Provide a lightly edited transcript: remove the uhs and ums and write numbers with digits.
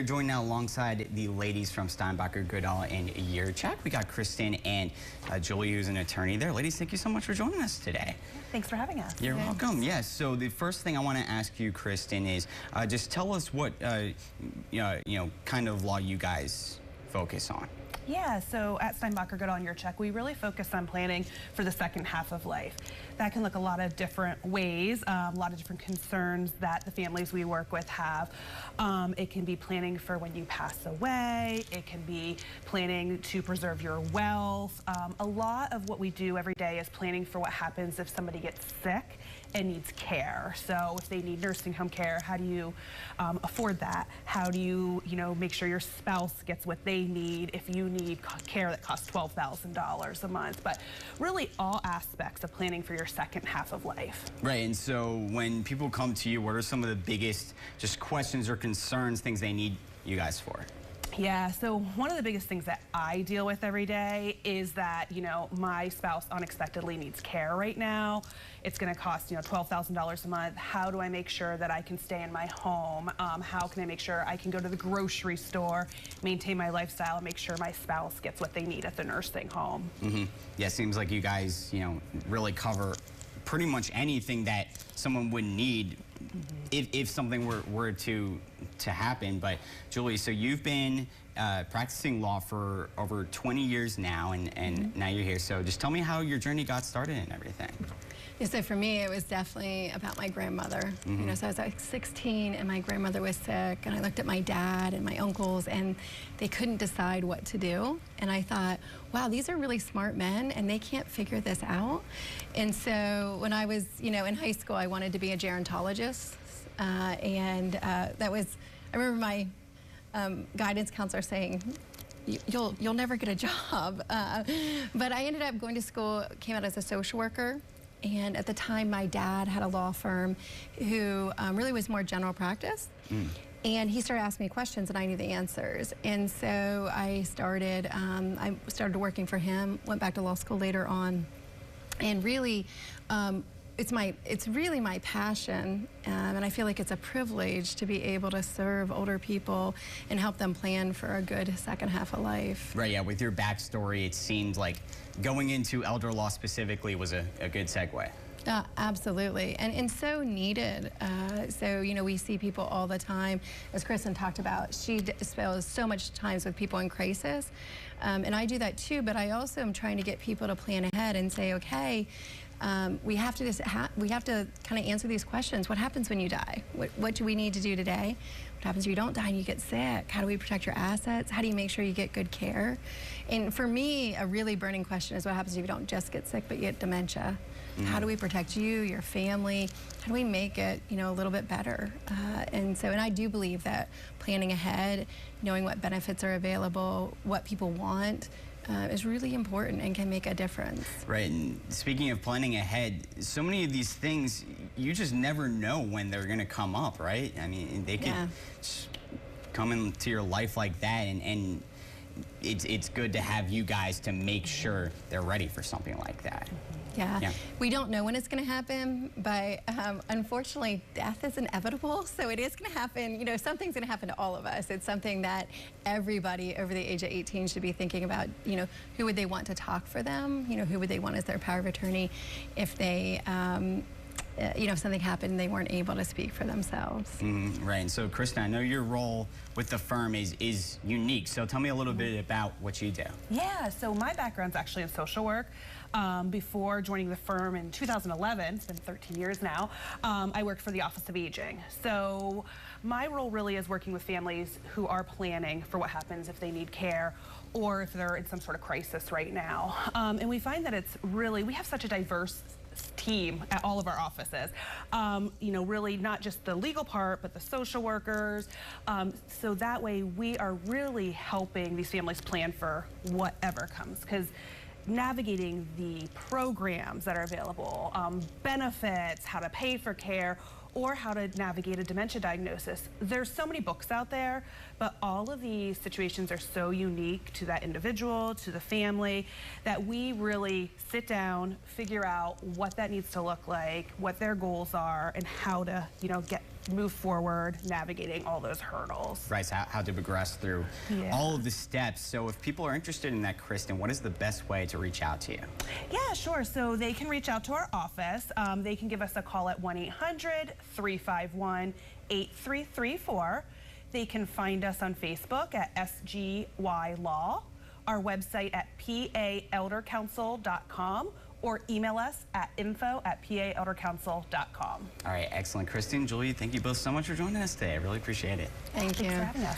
joined now alongside the ladies from Steinbacher, Goodall, and Yurchak. We got Kristen and Julie, who's an attorney there. Ladies, thank you so much for joining us today. Thanks for having us. You're welcome. Yes. So the first thing I want to ask you, Kristen, is just tell us what kind of law you guys focus on. Yeah, so at Steinbacher, Goodall, and Yurchak, we really focus on planning for the second half of life. That can look a lot of different ways, a lot of different concerns that the families we work with have. It can be planning for when you pass away. It can be planning to preserve your wealth. A lot of what we do every day is planning for what happens if somebody gets sick and needs care. So if they need nursing home care, how do you afford that? How do you, make sure your spouse gets what they need if you need care that costs $12,000 a month? But really all aspects of planning for your second half of life. Right, and so when people come to you, what are some of the biggest just questions or concerns, things they need you guys for? Yeah, so one of the biggest things that I deal with every day is that, my spouse unexpectedly needs care right now. It's going to cost, $12,000 a month. How do I make sure that I can stay in my home? How can I make sure I can go to the grocery store, maintain my lifestyle, and make sure my spouse gets what they need at the nursing home? Mm-hmm. Yeah, it seems like you guys, really cover pretty much anything that someone would need if something were to happen. But Julie, so you've been practicing law for over 20 years now, and now you're here. So just tell me how your journey got started and everything. Yeah, so for me, it was definitely about my grandmother. So I was like 16 and my grandmother was sick, and I looked at my dad and my uncles and they couldn't decide what to do. And I thought, wow, these are really smart men and they can't figure this out. And so when I was, in high school, I wanted to be a gerontologist. That was, I remember my guidance counselor saying, you'll never get a job. But I ended up going to school, came out as a social worker. And at the time, my dad had a law firm who really was more general practice. And he started asking me questions and I knew the answers. And so I started working for him, went back to law school later on. And really, it's really my passion, and I feel like it's a privilege to be able to serve older people and help them plan for a good second half of life. Right, yeah, with your backstory, it seemed like going into elder law specifically was a good segue. Absolutely, and so needed. So, we see people all the time, as Kristen talked about, she spends so much time with people in crisis, and I do that too, but I also am trying to get people to plan ahead and say, okay, we have to kind of answer these questions. What happens when you die? What do we need to do today? What happens if you don't die and you get sick? How do we protect your assets? How do you make sure you get good care? And for me, a really burning question is what happens if you don't just get sick but you get dementia? How do we protect you, your family? How do we make it, a little bit better? And I do believe that planning ahead, knowing what benefits are available, what people want, is really important and can make a difference. Right, and speaking of planning ahead, so many of these things, you just never know when they're gonna come up, right? I mean, they could come into your life like that, and it's good to have you guys to make sure they're ready for something like that. Yeah. We don't know when it's going to happen, but unfortunately, death is inevitable. So it is going to happen. Something's going to happen to all of us. It's something that everybody over the age of 18 should be thinking about. Who would they want to talk for them? Who would they want as their power of attorney if they, if something happened and they weren't able to speak for themselves. Right, and so Kristen, I know your role with the firm is unique, so tell me a little bit about what you do. Yeah, so my background's actually in social work. Before joining the firm in 2011, it's been 13 years now, I worked for the Office of Aging. So my role really is working with families who are planning for what happens if they need care or if they're in some sort of crisis right now. And we find that it's really, we have such a diverse team at all of our offices. Really not just the legal part, but the social workers. So that way we are really helping these families plan for whatever comes, because navigating the programs that are available, benefits, how to pay for care, or how to navigate a dementia diagnosis. There's so many books out there, but all of these situations are so unique to that individual, to the family, that we really sit down, figure out what that needs to look like, what their goals are, and how to, get move forward, navigating all those hurdles. Right, so how to progress through all of the steps. So if people are interested in that, Kristen, what is the best way to reach out to you? Yeah, sure. So they can reach out to our office. They can give us a call at 1-800-351-8334. They can find us on Facebook at SGY Law, our website at paeldercouncil.com, or email us at info@paeldercouncil.com. All right, excellent. Kristen, Julie, thank you both so much for joining us today. I really appreciate it. Thank you. Thanks for having us.